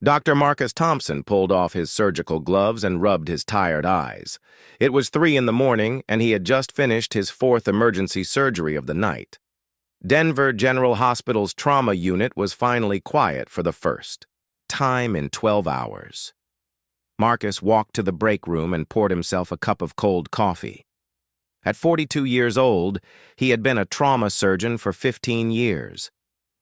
Dr. Marcus Thompson pulled off his surgical gloves and rubbed his tired eyes. It was 3 in the morning, and he had just finished his 4th emergency surgery of the night. Denver General Hospital's trauma unit was finally quiet for the first time in 12 hours. Marcus walked to the break room and poured himself a cup of cold coffee. At 42 years old, he had been a trauma surgeon for 15 years.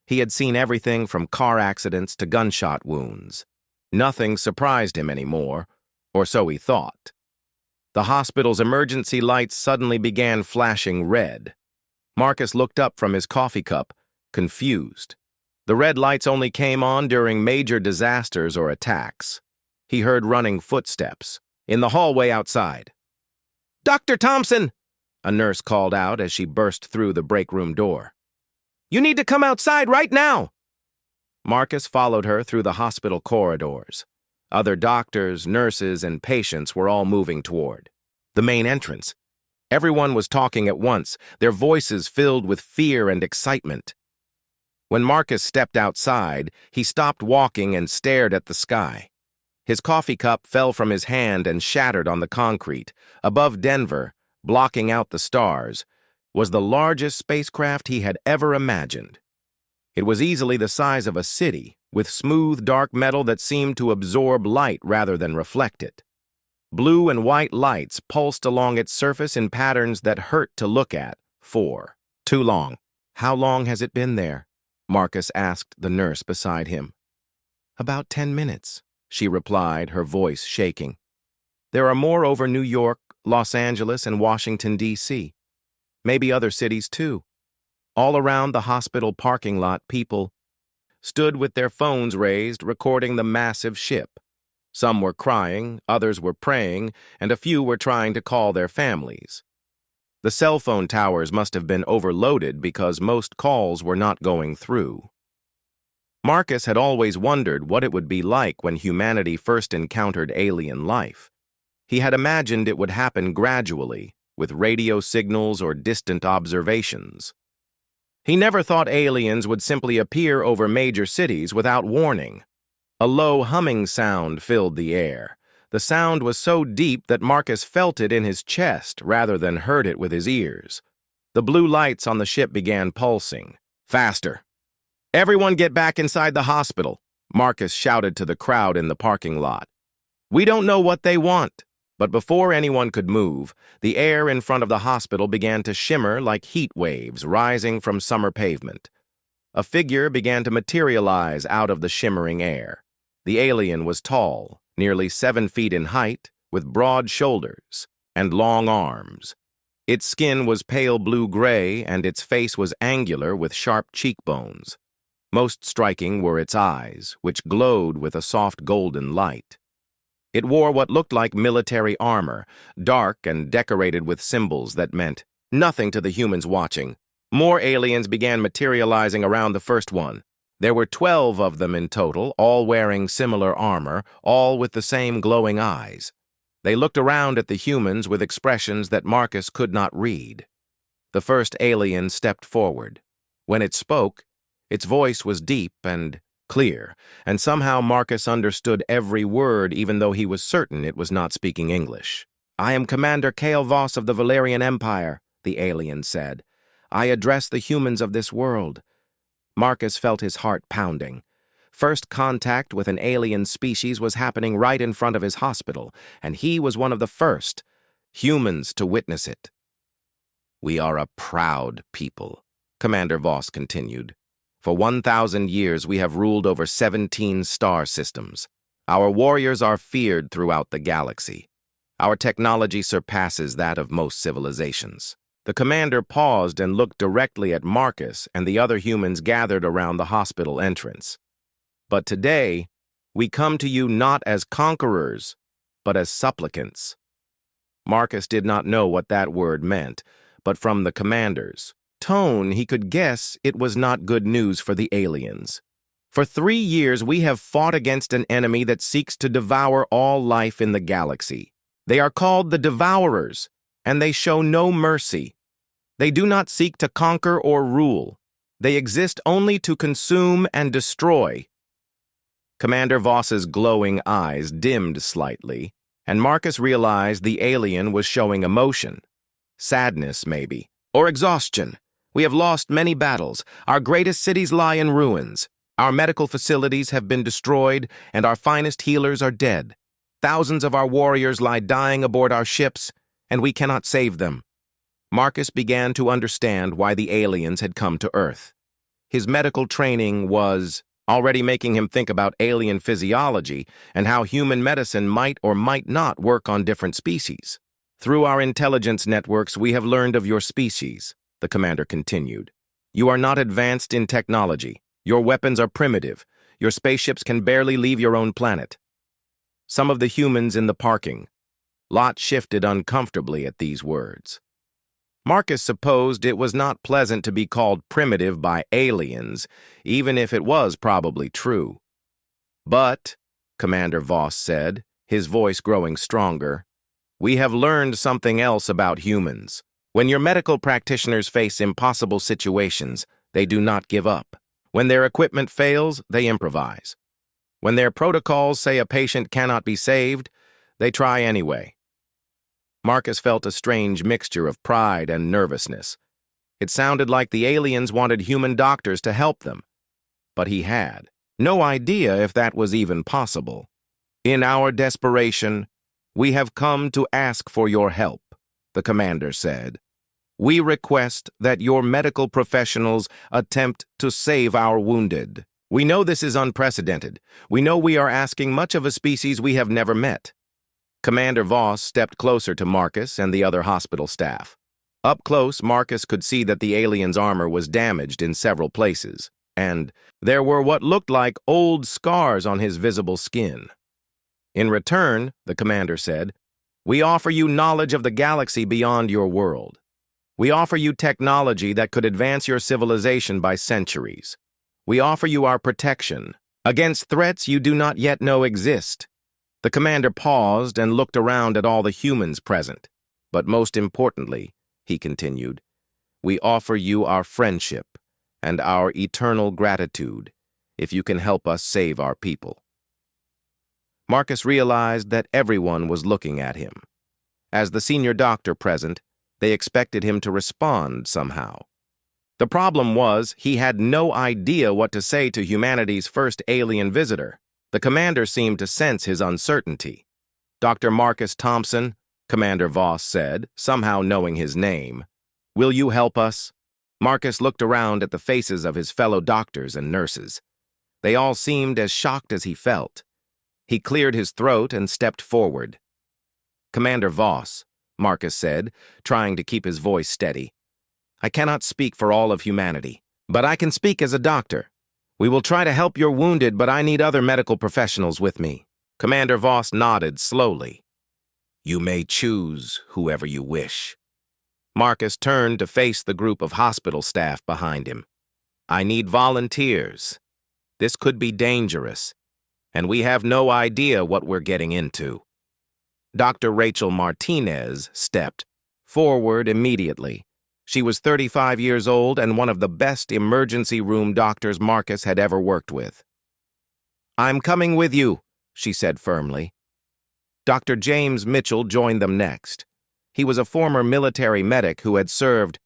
He had seen everything from car accidents to gunshot wounds. Nothing surprised him anymore, or so he thought. The hospital's emergency lights suddenly began flashing red. Marcus looked up from his coffee cup, confused. The red lights only came on during major disasters or attacks. He heard running footsteps in the hallway outside. "Dr. Thompson!" a nurse called out as she burst through the break room door. "You need to come outside right now!" Marcus followed her through the hospital corridors. Other doctors, nurses, and patients were all moving toward the main entrance. Everyone was talking at once, their voices filled with fear and excitement. When Marcus stepped outside, he stopped walking and stared at the sky. His coffee cup fell from his hand and shattered on the concrete. Above Denver, blocking out the stars, was the largest spacecraft he had ever imagined. It was easily the size of a city, with smooth, dark metal that seemed to absorb light rather than reflect it. Blue and white lights pulsed along its surface in patterns that hurt to look at. For too long. "How long has it been there?" Marcus asked the nurse beside him. "About 10 minutes," she replied, her voice shaking. "There are more over New York, Los Angeles, and Washington, D.C. Maybe other cities, too." All around the hospital parking lot, people stood with their phones raised, recording the massive ship. Some were crying, others were praying, and a few were trying to call their families. The cell phone towers must have been overloaded because most calls were not going through. Marcus had always wondered what it would be like when humanity first encountered alien life. He had imagined it would happen gradually, with radio signals or distant observations. He never thought aliens would simply appear over major cities without warning. A low humming sound filled the air. The sound was so deep that Marcus felt it in his chest rather than heard it with his ears. The blue lights on the ship began pulsing. "Faster! Everyone get back inside the hospital," Marcus shouted to the crowd in the parking lot. "We don't know what they want." But before anyone could move, the air in front of the hospital began to shimmer like heat waves rising from summer pavement. A figure began to materialize out of the shimmering air. The alien was tall, nearly 7 feet in height, with broad shoulders and long arms. Its skin was pale blue-gray, and its face was angular with sharp cheekbones. Most striking were its eyes, which glowed with a soft golden light. It wore what looked like military armor, dark and decorated with symbols that meant nothing to the humans watching. More aliens began materializing around the first one. There were 12 of them in total, all wearing similar armor, all with the same glowing eyes. They looked around at the humans with expressions that Marcus could not read. The first alien stepped forward. When it spoke, its voice was deep and clear, and somehow Marcus understood every word even though he was certain it was not speaking English. "I am Commander Kale Voss of the Valerian Empire," the alien said. "I address the humans of this world." Marcus felt his heart pounding. First contact with an alien species was happening right in front of his hospital, and he was one of the first humans to witness it. "We are a proud people," Commander Voss continued. "For 1,000 years we have ruled over 17 star systems. Our warriors are feared throughout the galaxy. Our technology surpasses that of most civilizations." The commander paused and looked directly at Marcus and the other humans gathered around the hospital entrance. "But today, we come to you not as conquerors, but as supplicants." Marcus did not know what that word meant, but from the commander's tone, he could guess it was not good news for the aliens. "For 3 years, we have fought against an enemy that seeks to devour all life in the galaxy. They are called the Devourers, and they show no mercy. They do not seek to conquer or rule. They exist only to consume and destroy." Commander Voss's glowing eyes dimmed slightly, and Marcus realized the alien was showing emotion. Sadness, maybe, or exhaustion. We have lost many battles. Our greatest cities lie in ruins. Our medical facilities have been destroyed, and our finest healers are dead. Thousands of our warriors lie dying aboard our ships, and we cannot save them. Marcus began to understand why the aliens had come to Earth. His medical training was already making him think about alien physiology and how human medicine might or might not work on different species. Through our intelligence networks, we have learned of your species, the commander continued. You are not advanced in technology. Your weapons are primitive. Your spaceships can barely leave your own planet. Some of the humans in the parking lot shifted uncomfortably at these words. Marcus supposed it was not pleasant to be called primitive by aliens, even if it was probably true. But, Commander Voss said, his voice growing stronger, we have learned something else about humans. When your medical practitioners face impossible situations, they do not give up. When their equipment fails, they improvise. When their protocols say a patient cannot be saved, they try anyway. Marcus felt a strange mixture of pride and nervousness. It sounded like the aliens wanted human doctors to help them, but he had no idea if that was even possible. In our desperation, we have come to ask for your help, the commander said. We request that your medical professionals attempt to save our wounded. We know this is unprecedented. We know we are asking much of a species we have never met. Commander Voss stepped closer to Marcus and the other hospital staff. Up close, Marcus could see that the alien's armor was damaged in several places, and there were what looked like old scars on his visible skin. In return, the commander said, we offer you knowledge of the galaxy beyond your world. We offer you technology that could advance your civilization by centuries. We offer you our protection against threats you do not yet know exist. The commander paused and looked around at all the humans present. But most importantly, he continued, we offer you our friendship and our eternal gratitude if you can help us save our people. Marcus realized that everyone was looking at him. As the senior doctor present, they expected him to respond somehow. The problem was he had no idea what to say to humanity's first alien visitor. The commander seemed to sense his uncertainty. Dr. Marcus Thompson, Commander Voss said, somehow knowing his name. Will you help us? Marcus looked around at the faces of his fellow doctors and nurses. They all seemed as shocked as he felt. He cleared his throat and stepped forward. Commander Voss, Marcus said, trying to keep his voice steady. I cannot speak for all of humanity, but I can speak as a doctor. We will try to help your wounded, but I need other medical professionals with me. Commander Voss nodded slowly. You may choose whoever you wish. Marcus turned to face the group of hospital staff behind him. I need volunteers. This could be dangerous, and we have no idea what we're getting into. Dr. Rachel Martinez stepped forward immediately. She was 35 years old and one of the best emergency room doctors Marcus had ever worked with. I'm coming with you, she said firmly. Dr. James Mitchell joined them next. He was a former military medic who had served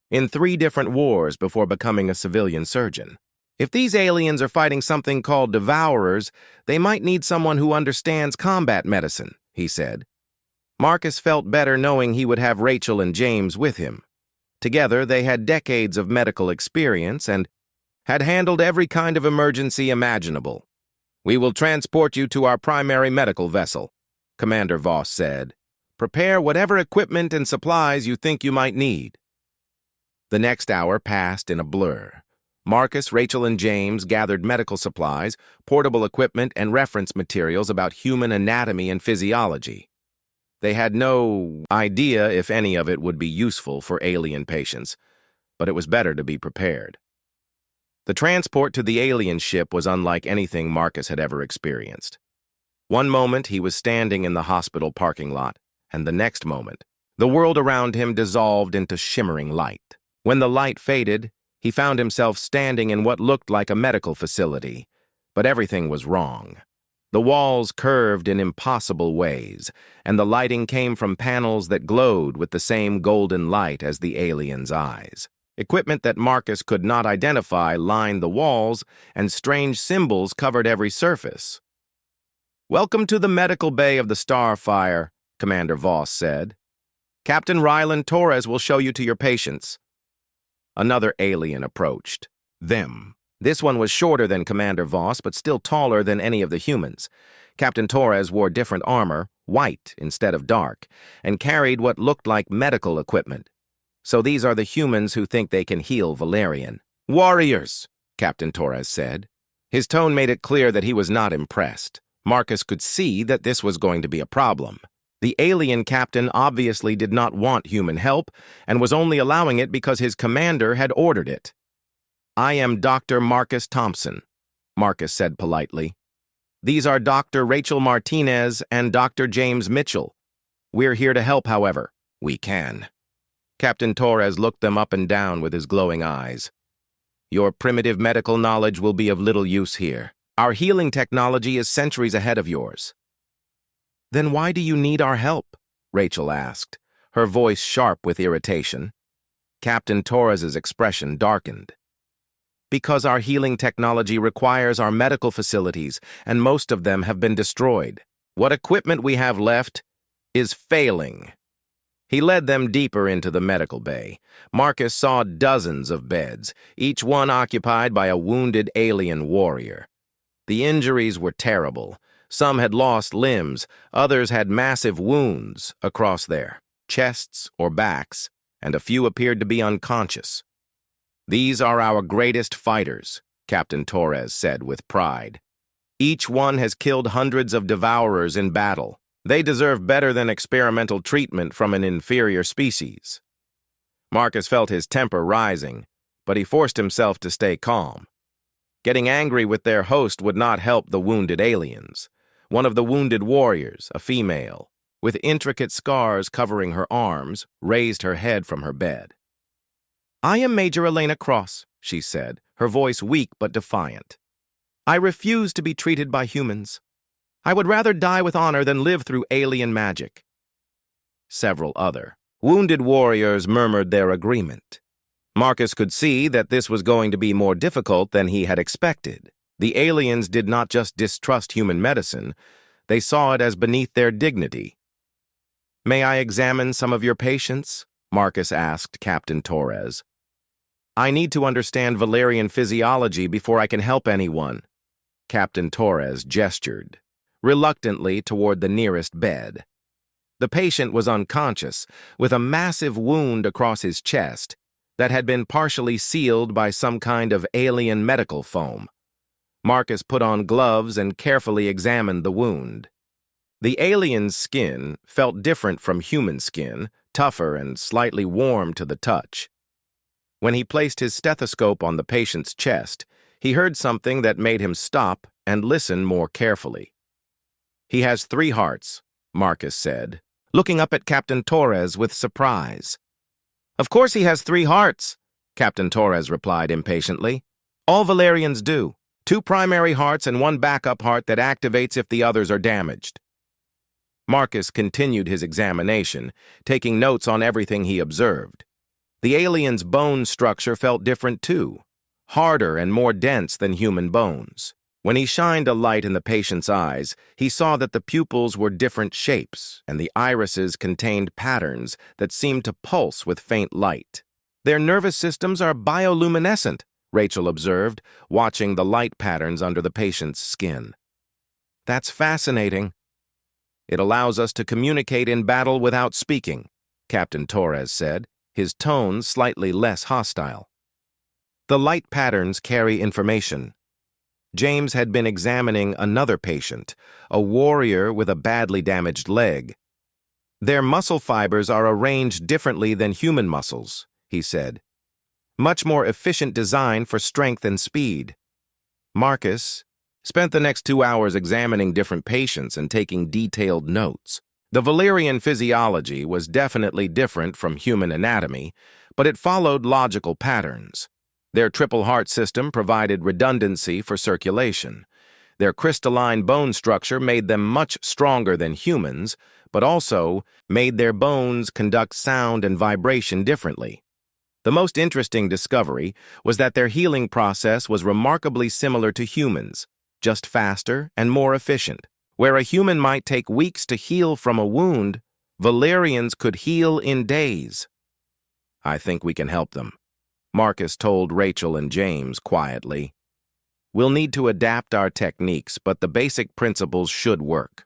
in 3 different wars before becoming a civilian surgeon. If these aliens are fighting something called devourers, they might need someone who understands combat medicine, he said. Marcus felt better knowing he would have Rachel and James with him. Together, they had decades of medical experience and had handled every kind of emergency imaginable. We will transport you to our primary medical vessel, Commander Voss said. Prepare whatever equipment and supplies you think you might need. The next hour passed in a blur. Marcus, Rachel, and James gathered medical supplies, portable equipment, and reference materials about human anatomy and physiology. They had no idea if any of it would be useful for alien patients, but it was better to be prepared. The transport to the alien ship was unlike anything Marcus had ever experienced. One moment he was standing in the hospital parking lot, and the next moment, the world around him dissolved into shimmering light. When the light faded, he found himself standing in what looked like a medical facility. But everything was wrong. The walls curved in impossible ways, and the lighting came from panels that glowed with the same golden light as the aliens' eyes. Equipment that Marcus could not identify lined the walls, and strange symbols covered every surface. "Welcome to the medical bay of the Starfire," Commander Voss said. "Captain Ryland Torres will show you to your patients." Another alien approached. Them. This one was shorter than Commander Voss, but still taller than any of the humans. Captain Torres wore different armor, white instead of dark, and carried what looked like medical equipment. "So these are the humans who think they can heal Valerian." "Warriors," Captain Torres said. His tone made it clear that he was not impressed. Marcus could see that this was going to be a problem. The alien captain obviously did not want human help and was only allowing it because his commander had ordered it. "I am Dr. Marcus Thompson," Marcus said politely. "These are Dr. Rachel Martinez and Dr. James Mitchell. We're here to help, however we can." Captain Torres looked them up and down with his glowing eyes. "Your primitive medical knowledge will be of little use here. Our healing technology is centuries ahead of yours." "Then why do you need our help?" Rachel asked, her voice sharp with irritation. Captain Torres's expression darkened. "Because our healing technology requires our medical facilities, and most of them have been destroyed. What equipment we have left is failing." He led them deeper into the medical bay. Marcus saw dozens of beds, each one occupied by a wounded alien warrior. The injuries were terrible. Some had lost limbs, others had massive wounds across their chests or backs, and a few appeared to be unconscious. "These are our greatest fighters," Captain Torres said with pride. "Each one has killed hundreds of devourers in battle. They deserve better than experimental treatment from an inferior species." Marcus felt his temper rising, but he forced himself to stay calm. Getting angry with their host would not help the wounded aliens. One of the wounded warriors, a female, with intricate scars covering her arms, raised her head from her bed. "I am Major Elena Cross," she said, her voice weak but defiant. "I refuse to be treated by humans. I would rather die with honor than live through alien magic." Several other wounded warriors murmured their agreement. Marcus could see that this was going to be more difficult than he had expected. The aliens did not just distrust human medicine, they saw it as beneath their dignity. "May I examine some of your patients?" Marcus asked Captain Torres. "I need to understand Valerian physiology before I can help anyone." Captain Torres gestured reluctantly toward the nearest bed. The patient was unconscious, with a massive wound across his chest that had been partially sealed by some kind of alien medical foam. Marcus put on gloves and carefully examined the wound. The alien's skin felt different from human skin, tougher and slightly warm to the touch. When he placed his stethoscope on the patient's chest, he heard something that made him stop and listen more carefully. "He has 3 hearts," Marcus said, looking up at Captain Torres with surprise. "Of course he has 3 hearts," Captain Torres replied impatiently. "All Valerians do. 2 primary hearts and 1 backup heart that activates if the others are damaged." Marcus continued his examination, taking notes on everything he observed. The alien's bone structure felt different too, harder and more dense than human bones. When he shined a light in the patient's eyes, he saw that the pupils were different shapes, and the irises contained patterns that seemed to pulse with faint light. "Their nervous systems are bioluminescent," Rachel observed, watching the light patterns under the patient's skin. "That's fascinating." "It allows us to communicate in battle without speaking," Captain Torres said, his tone slightly less hostile. "The light patterns carry information." James had been examining another patient, a warrior with a badly damaged leg. "Their muscle fibers are arranged differently than human muscles," he said. "Much more efficient design for strength and speed." Marcus spent the next 2 hours examining different patients and taking detailed notes. The Valerian physiology was definitely different from human anatomy, but it followed logical patterns. Their triple heart system provided redundancy for circulation. Their crystalline bone structure made them much stronger than humans, but also made their bones conduct sound and vibration differently. The most interesting discovery was that their healing process was remarkably similar to humans, just faster and more efficient. Where a human might take weeks to heal from a wound, Valerians could heal in days. "I think we can help them," Marcus told Rachel and James quietly. "We'll need to adapt our techniques, but the basic principles should work."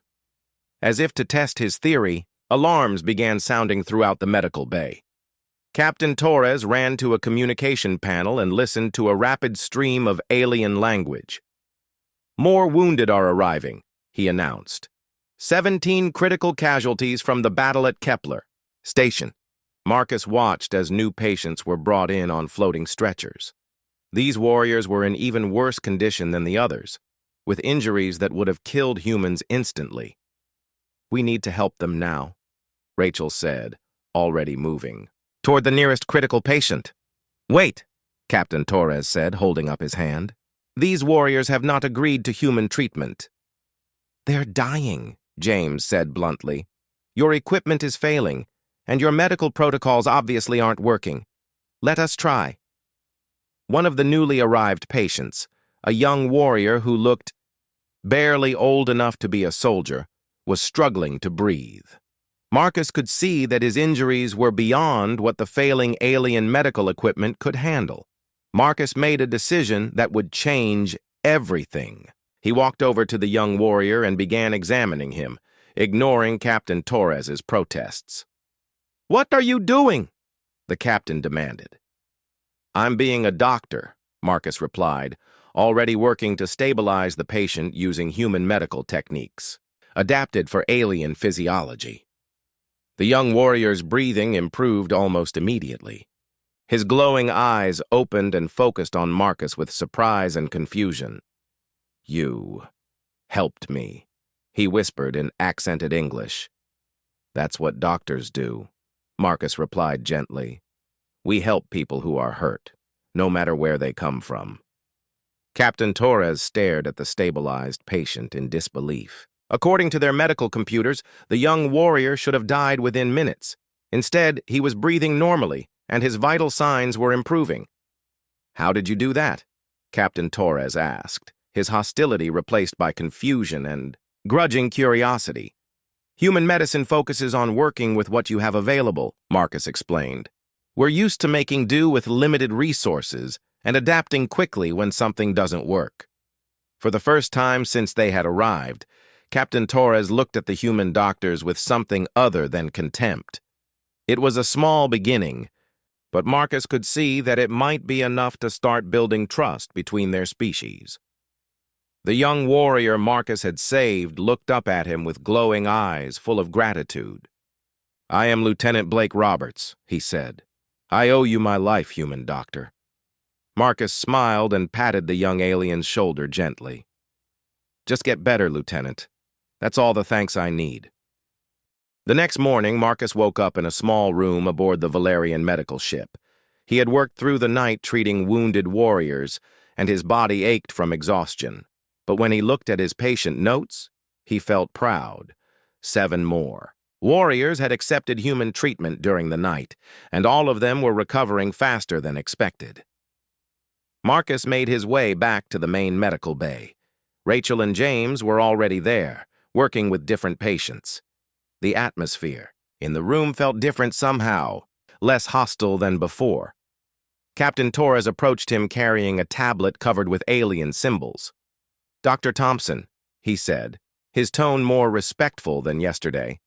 As if to test his theory, alarms began sounding throughout the medical bay. Captain Torres ran to a communication panel and listened to a rapid stream of alien language. "More wounded are arriving," he announced. 17 critical casualties from the battle at Kepler Station. Marcus watched as new patients were brought in on floating stretchers. These warriors were in even worse condition than the others, with injuries that would have killed humans instantly. "We need to help them now," Rachel said, already moving toward the nearest critical patient. "Wait," Captain Torres said, holding up his hand. "These warriors have not agreed to human treatment." "They're dying," James said bluntly. "Your equipment is failing, and your medical protocols obviously aren't working. Let us try." One of the newly arrived patients, a young warrior who looked barely old enough to be a soldier, was struggling to breathe. Marcus could see that his injuries were beyond what the failing alien medical equipment could handle. Marcus made a decision that would change everything. He walked over to the young warrior and began examining him, ignoring Captain Torres's protests. "What are you doing?" the captain demanded. "I'm being a doctor," Marcus replied, already working to stabilize the patient using human medical techniques, adapted for alien physiology. The young warrior's breathing improved almost immediately. His glowing eyes opened and focused on Marcus with surprise and confusion. "You helped me," he whispered in accented English. "That's what doctors do," Marcus replied gently. "We help people who are hurt, no matter where they come from." Captain Torres stared at the stabilized patient in disbelief. According to their medical computers, the young warrior should have died within minutes. Instead, he was breathing normally, and his vital signs were improving. "How did you do that?" Captain Torres asked, his hostility replaced by confusion and grudging curiosity. "Human medicine focuses on working with what you have available," Marcus explained. "We're used to making do with limited resources and adapting quickly when something doesn't work." For the first time since they had arrived, Captain Torres looked at the human doctors with something other than contempt. It was a small beginning, but Marcus could see that it might be enough to start building trust between their species. The young warrior Marcus had saved looked up at him with glowing eyes full of gratitude. "I am Lieutenant Blake Roberts," he said. "I owe you my life, human doctor." Marcus smiled and patted the young alien's shoulder gently. "Just get better, Lieutenant. That's all the thanks I need." The next morning, Marcus woke up in a small room aboard the Valerian medical ship. He had worked through the night treating wounded warriors, and his body ached from exhaustion. But when he looked at his patient notes, he felt proud. 7 more. Warriors had accepted human treatment during the night, and all of them were recovering faster than expected. Marcus made his way back to the main medical bay. Rachel and James were already there, working with different patients. The atmosphere in the room felt different somehow, less hostile than before. Captain Torres approached him carrying a tablet covered with alien symbols. "Dr. Thompson," he said, his tone more respectful than yesterday,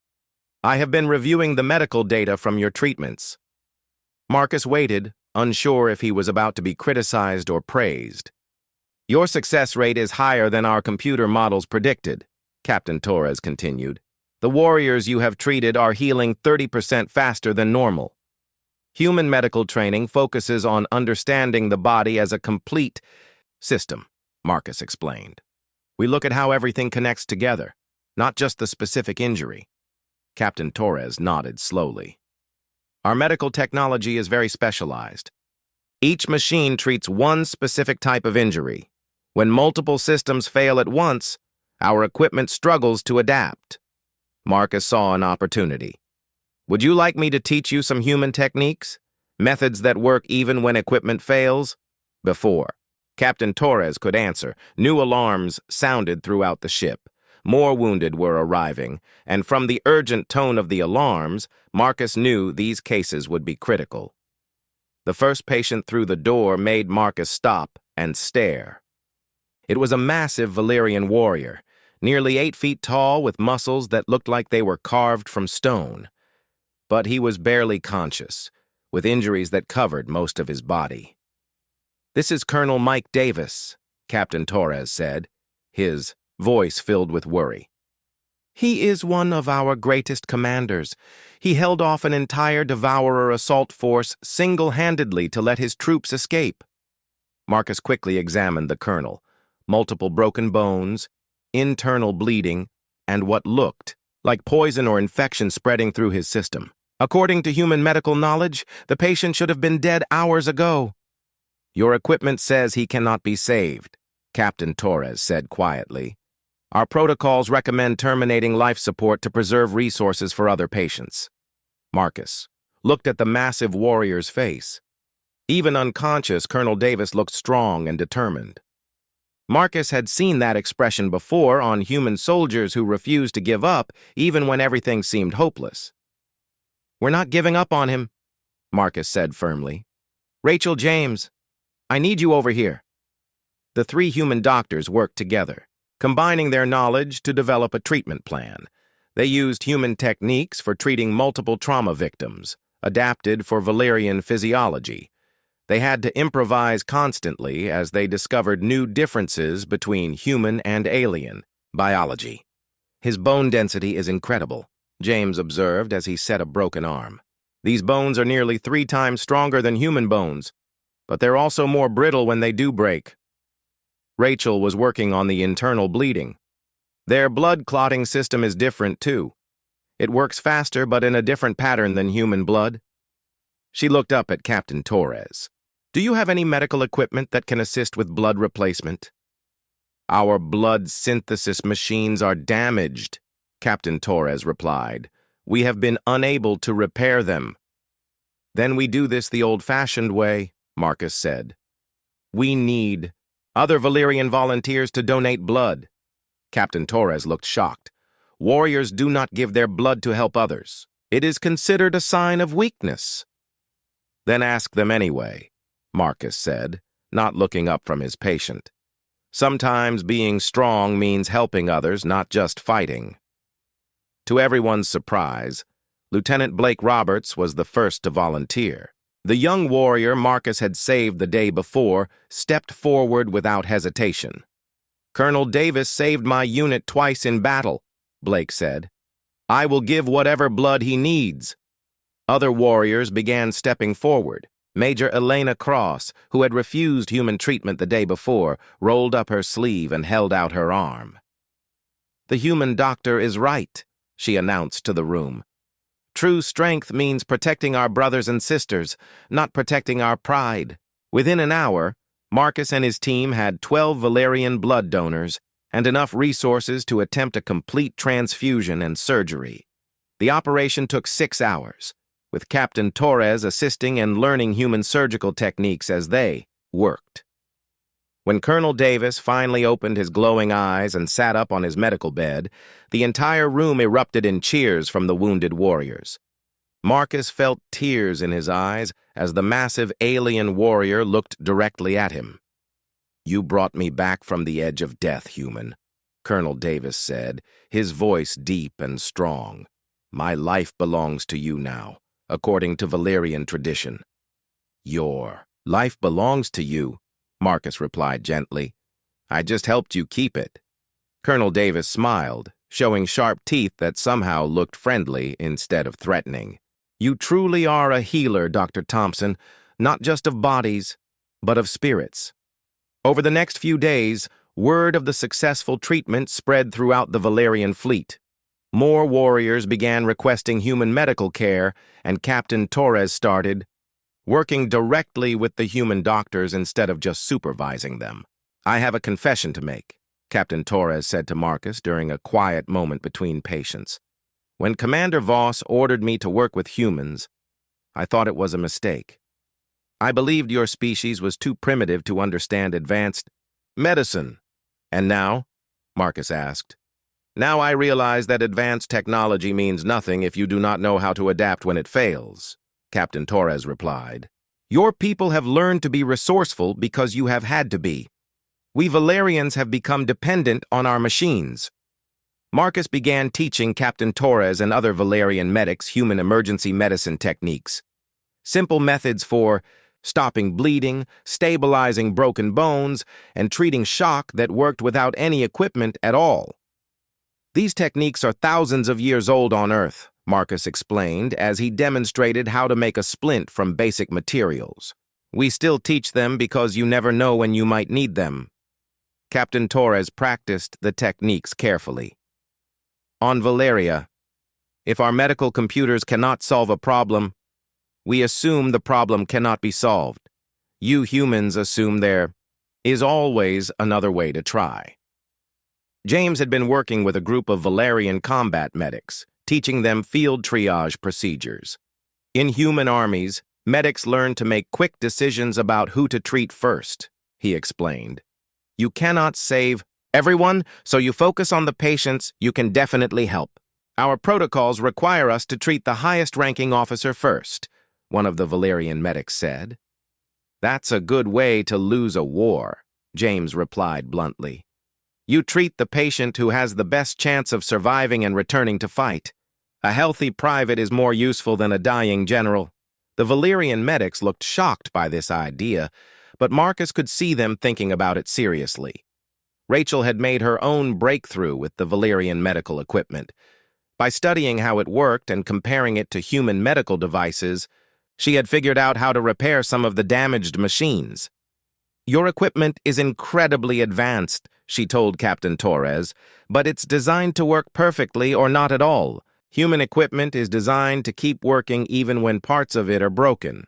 "I have been reviewing the medical data from your treatments." Marcus waited, unsure if he was about to be criticized or praised. "Your success rate is higher than our computer models predicted," Captain Torres continued. "The warriors you have treated are healing 30% faster than normal. Human medical training focuses on understanding the body as a complete system," Marcus explained. "We look at how everything connects together, not just the specific injury." Captain Torres nodded slowly. "Our medical technology is very specialized. Each machine treats one specific type of injury. When multiple systems fail at once, our equipment struggles to adapt. Marcus saw an opportunity. Would you like me to teach you some human techniques? Methods that work even when equipment fails? Before Captain Torres could answer, new alarms sounded throughout the ship. More wounded were arriving, and from the urgent tone of the alarms, Marcus knew these cases would be critical. The first patient through the door made Marcus stop and stare. It was a massive Valyrian warrior, nearly 8 feet tall with muscles that looked like they were carved from stone. But he was barely conscious, with injuries that covered most of his body. "This is Colonel Mike Davis," Captain Torres said, his voice filled with worry. "He is one of our greatest commanders. He held off an entire Devourer assault force single-handedly to let his troops escape." Marcus quickly examined the colonel. Multiple broken bones, internal bleeding, and what looked like poison or infection spreading through his system. According to human medical knowledge, the patient should have been dead hours ago. "Your equipment says he cannot be saved," Captain Torres said quietly. "Our protocols recommend terminating life support to preserve resources for other patients." Marcus looked at the massive warrior's face. Even unconscious, Colonel Davis looked strong and determined. Marcus had seen that expression before on human soldiers who refused to give up even when everything seemed hopeless. "We're not giving up on him," Marcus said firmly. "Rachel James, I need you over here." The 3 human doctors worked together, combining their knowledge to develop a treatment plan. They used human techniques for treating multiple trauma victims, adapted for Valyrian physiology. They had to improvise constantly as they discovered new differences between human and alien biology. "His bone density is incredible," James observed as he set a broken arm. "These bones are nearly 3 times stronger than human bones, but they're also more brittle when they do break." Rachel was working on the internal bleeding. "Their blood clotting system is different, too. It works faster but in a different pattern than human blood." She looked up at Captain Torres. "Do you have any medical equipment that can assist with blood replacement?" "Our blood synthesis machines are damaged," Captain Torres replied. "We have been unable to repair them." "Then we do this the old-fashioned way," Marcus said. "We need other Valyrian volunteers to donate blood." Captain Torres looked shocked. "Warriors do not give their blood to help others. It is considered a sign of weakness." "Then ask them anyway," Marcus said, not looking up from his patient. "Sometimes being strong means helping others, not just fighting." To everyone's surprise, Lieutenant Blake Roberts was the first to volunteer. The young warrior Marcus had saved the day before stepped forward without hesitation. "Colonel Davis saved my unit twice in battle," Blake said. "I will give whatever blood he needs." Other warriors began stepping forward. Major Elena Cross, who had refused human treatment the day before, rolled up her sleeve and held out her arm. "The human doctor is right," she announced to the room. "True strength means protecting our brothers and sisters, not protecting our pride." Within an hour, Marcus and his team had 12 Valyrian blood donors and enough resources to attempt a complete transfusion and surgery. The operation took 6 hours, with Captain Torres assisting and learning human surgical techniques as they worked. When Colonel Davis finally opened his glowing eyes and sat up on his medical bed, the entire room erupted in cheers from the wounded warriors. Marcus felt tears in his eyes as the massive alien warrior looked directly at him. "You brought me back from the edge of death, human," Colonel Davis said, his voice deep and strong. "My life belongs to you now, according to Valyrian tradition." "Your life belongs to you," Marcus replied gently. "I just helped you keep it." Colonel Davis smiled, showing sharp teeth that somehow looked friendly instead of threatening. "You truly are a healer, Dr. Thompson, not just of bodies, but of spirits." Over the next few days, word of the successful treatment spread throughout the Valyrian fleet. More warriors began requesting human medical care, and Captain Torres started working directly with the human doctors instead of just supervising them. I have a confession to make, Captain Torres said to Marcus during a quiet moment between patients. When Commander Voss ordered me to work with humans, I thought it was a mistake. I believed your species was too primitive to understand advanced medicine. And now? Marcus asked. Now I realize that advanced technology means nothing if you do not know how to adapt when it fails, Captain Torres replied. Your people have learned to be resourceful because you have had to be. We Valerians have become dependent on our machines. Marcus began teaching Captain Torres and other Valerian medics human emergency medicine techniques. Simple methods for stopping bleeding, stabilizing broken bones, and treating shock that worked without any equipment at all. These techniques are thousands of years old on Earth, Marcus explained as he demonstrated how to make a splint from basic materials. We still teach them because you never know when you might need them. Captain Torres practiced the techniques carefully. On Valeria, if our medical computers cannot solve a problem, we assume the problem cannot be solved. You humans assume there is always another way to try. James had been working with a group of Valerian combat medics, teaching them field triage procedures. In human armies, medics learn to make quick decisions about who to treat first, he explained. You cannot save everyone, so you focus on the patients you can definitely help. Our protocols require us to treat the highest-ranking officer first, one of the Valerian medics said. That's a good way to lose a war, James replied bluntly. You treat the patient who has the best chance of surviving and returning to fight. A healthy private is more useful than a dying general. The Valerian medics looked shocked by this idea, but Marcus could see them thinking about it seriously. Rachel had made her own breakthrough with the Valerian medical equipment. By studying how it worked and comparing it to human medical devices, she had figured out how to repair some of the damaged machines. Your equipment is incredibly advanced, she told Captain Torres, but it's designed to work perfectly or not at all. Human equipment is designed to keep working even when parts of it are broken.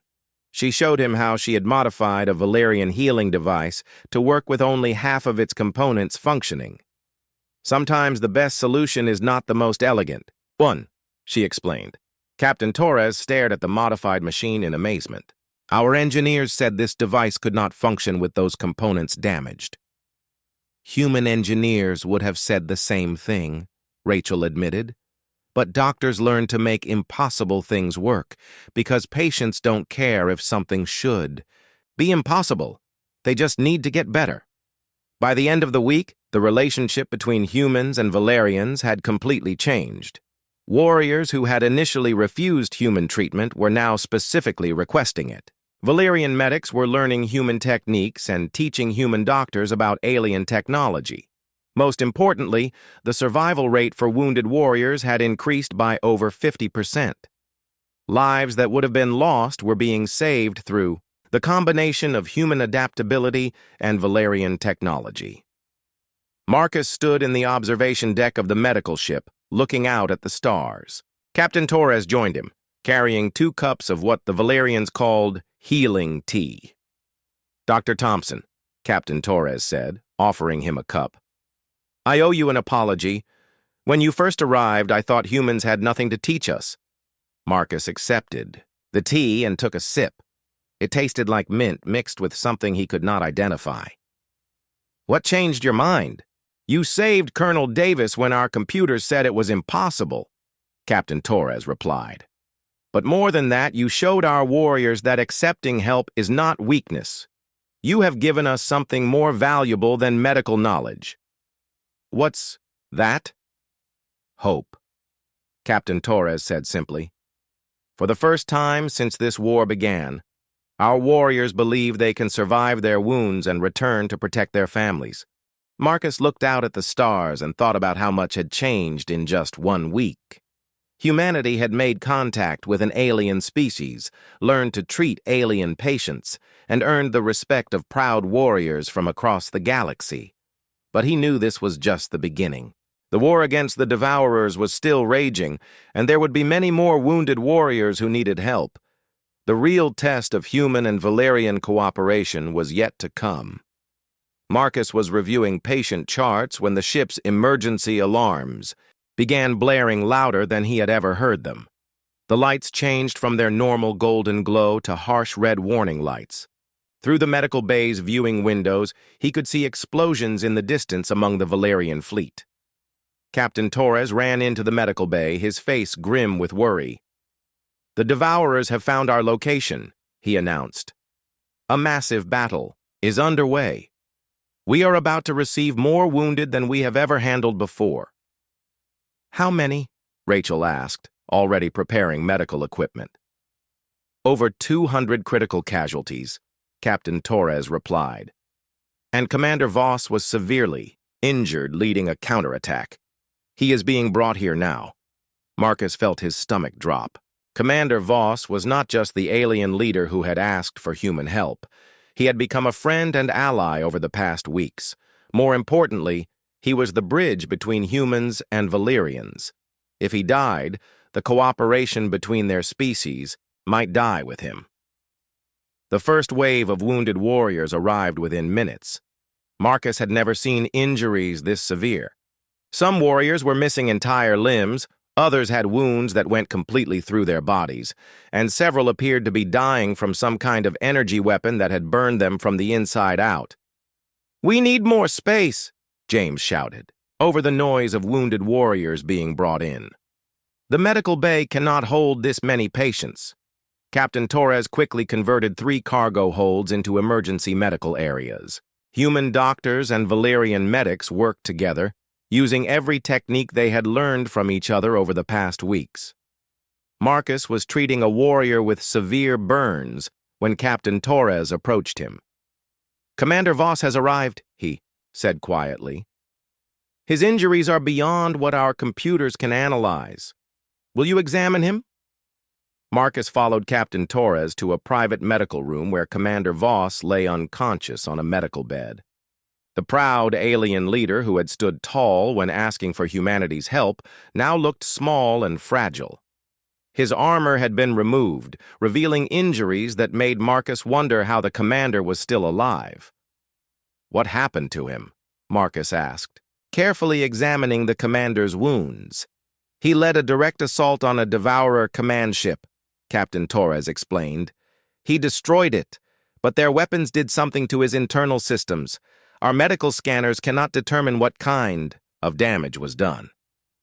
She showed him how she had modified a Valerian healing device to work with only half of its components functioning. Sometimes the best solution is not the most elegant. One, she explained. Captain Torres stared at the modified machine in amazement. Our engineers said this device could not function with those components damaged. Human engineers would have said the same thing, Rachel admitted. But doctors learn to make impossible things work because patients don't care if something should be impossible. They just need to get better. By the end of the week, the relationship between humans and Valerians had completely changed. Warriors who had initially refused human treatment were now specifically requesting it. Valerian medics were learning human techniques and teaching human doctors about alien technology. Most importantly, the survival rate for wounded warriors had increased by over 50%. Lives that would have been lost were being saved through the combination of human adaptability and Valerian technology. Marcus stood in the observation deck of the medical ship, looking out at the stars. Captain Torres joined him, carrying 2 cups of what the Valerians called healing tea. Dr. Thompson, Captain Torres said, offering him a cup. I owe you an apology. When you first arrived, I thought humans had nothing to teach us. Marcus accepted the tea and took a sip. It tasted like mint mixed with something he could not identify. What changed your mind? You saved Colonel Davis when our computers said it was impossible, Captain Torres replied. But more than that, you showed our warriors that accepting help is not weakness. You have given us something more valuable than medical knowledge. What's that? Hope, Captain Torres said simply. For the first time since this war began, our warriors believe they can survive their wounds and return to protect their families. Marcus looked out at the stars and thought about how much had changed in just 1 week. Humanity had made contact with an alien species, learned to treat alien patients, and earned the respect of proud warriors from across the galaxy. But he knew this was just the beginning. The war against the Devourers was still raging, and there would be many more wounded warriors who needed help. The real test of human and Valerian cooperation was yet to come. Marcus was reviewing patient charts when the ship's emergency alarms began blaring louder than he had ever heard them. The lights changed from their normal golden glow to harsh red warning lights. Through the medical bay's viewing windows, he could see explosions in the distance among the Valerian fleet. Captain Torres ran into the medical bay, his face grim with worry. "The Devourers have found our location," he announced. "A massive battle is underway. We are about to receive more wounded than we have ever handled before." "How many?" Rachel asked, already preparing medical equipment. "Over 200 critical casualties," Captain Torres replied. "And Commander Voss was severely injured leading a counterattack. He is being brought here now." Marcus felt his stomach drop. Commander Voss was not just the alien leader who had asked for human help. He had become a friend and ally over the past weeks. More importantly, he was the bridge between humans and Valerians. If he died, the cooperation between their species might die with him. The first wave of wounded warriors arrived within minutes. Marcus had never seen injuries this severe. Some warriors were missing entire limbs, others had wounds that went completely through their bodies, and several appeared to be dying from some kind of energy weapon that had burned them from the inside out. "We need more space," James shouted, over the noise of wounded warriors being brought in. "The medical bay cannot hold this many patients." Captain Torres quickly converted 3 cargo holds into emergency medical areas. Human doctors and Valerian medics worked together, using every technique they had learned from each other over the past weeks. Marcus was treating a warrior with severe burns when Captain Torres approached him. "Commander Voss has arrived," he said quietly. "His injuries are beyond what our computers can analyze. Will you examine him?" Marcus followed Captain Torres to a private medical room where Commander Voss lay unconscious on a medical bed. The proud alien leader who had stood tall when asking for humanity's help now looked small and fragile. His armor had been removed, revealing injuries that made Marcus wonder how the commander was still alive. "What happened to him?" Marcus asked, carefully examining the commander's wounds. "He led a direct assault on a Devourer command ship," Captain Torres explained. "He destroyed it, but their weapons did something to his internal systems. Our medical scanners cannot determine what kind of damage was done."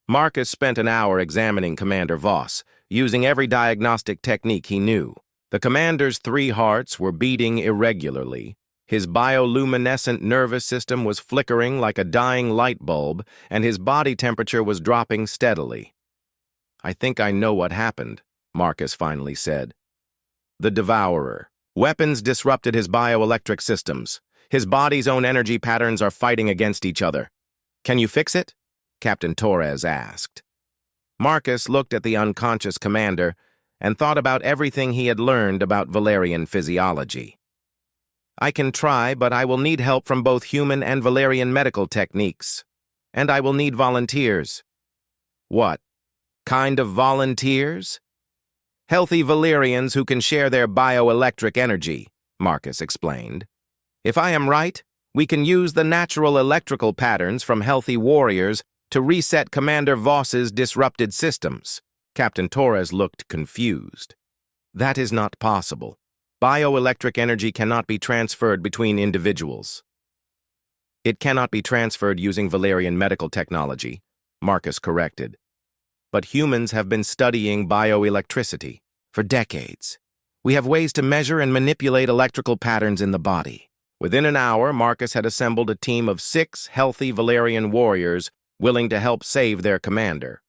Marcus spent an hour examining Commander Voss, using every diagnostic technique he knew. The commander's 3 hearts were beating irregularly. His bioluminescent nervous system was flickering like a dying light bulb, and his body temperature was dropping steadily. "I think I know what happened," Marcus finally said. "The Devourer. Weapons disrupted his bioelectric systems. His body's own energy patterns are fighting against each other. Can you fix it?" Captain Torres asked. Marcus looked at the unconscious commander and thought about everything he had learned about Valerian physiology. "I can try, but I will need help from both human and Valerian medical techniques. And I will need volunteers." "What kind of volunteers?" "Healthy Valerians who can share their bioelectric energy," Marcus explained. "If I am right, we can use the natural electrical patterns from healthy warriors to reset Commander Voss's disrupted systems." Captain Torres looked confused. "That is not possible. Bioelectric energy cannot be transferred between individuals." "It cannot be transferred using Valerian medical technology," Marcus corrected. "But humans have been studying bioelectricity for decades. We have ways to measure and manipulate electrical patterns in the body." Within an hour, Marcus had assembled a team of 6 healthy Valerian warriors willing to help save their commander.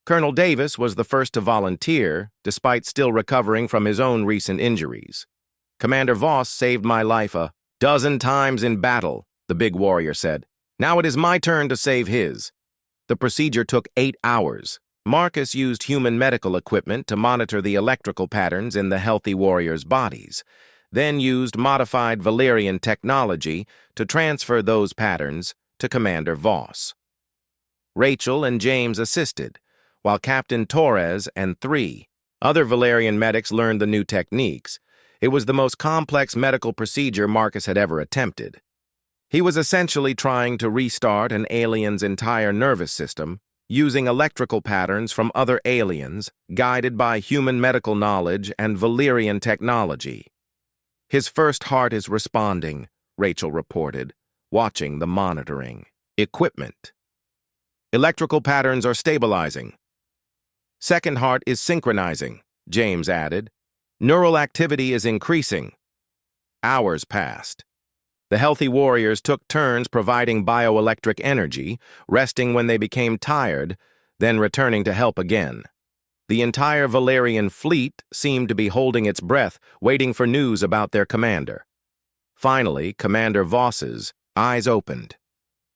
Colonel Davis was the first to volunteer, despite still recovering from his own recent injuries. "Commander Voss saved my life a dozen times in battle," the big warrior said. "Now it is my turn to save his." The procedure took 8 hours. Marcus used human medical equipment to monitor the electrical patterns in the healthy warriors' bodies, then used modified Valerian technology to transfer those patterns to Commander Voss. Rachel and James assisted, while Captain Torres and 3 other Valerian medics learned the new techniques. It was the most complex medical procedure Marcus had ever attempted. He was essentially trying to restart an alien's entire nervous system, using electrical patterns from other aliens, guided by human medical knowledge and Valyrian technology. His first heart is responding, Rachel reported, watching the monitoring equipment. Electrical patterns are stabilizing. Second heart is synchronizing, James added. Neural activity is increasing. Hours passed. The healthy warriors took turns providing bioelectric energy, resting when they became tired, then returning to help again. The entire Valyrian fleet seemed to be holding its breath, waiting for news about their commander. Finally, Commander Voss's eyes opened.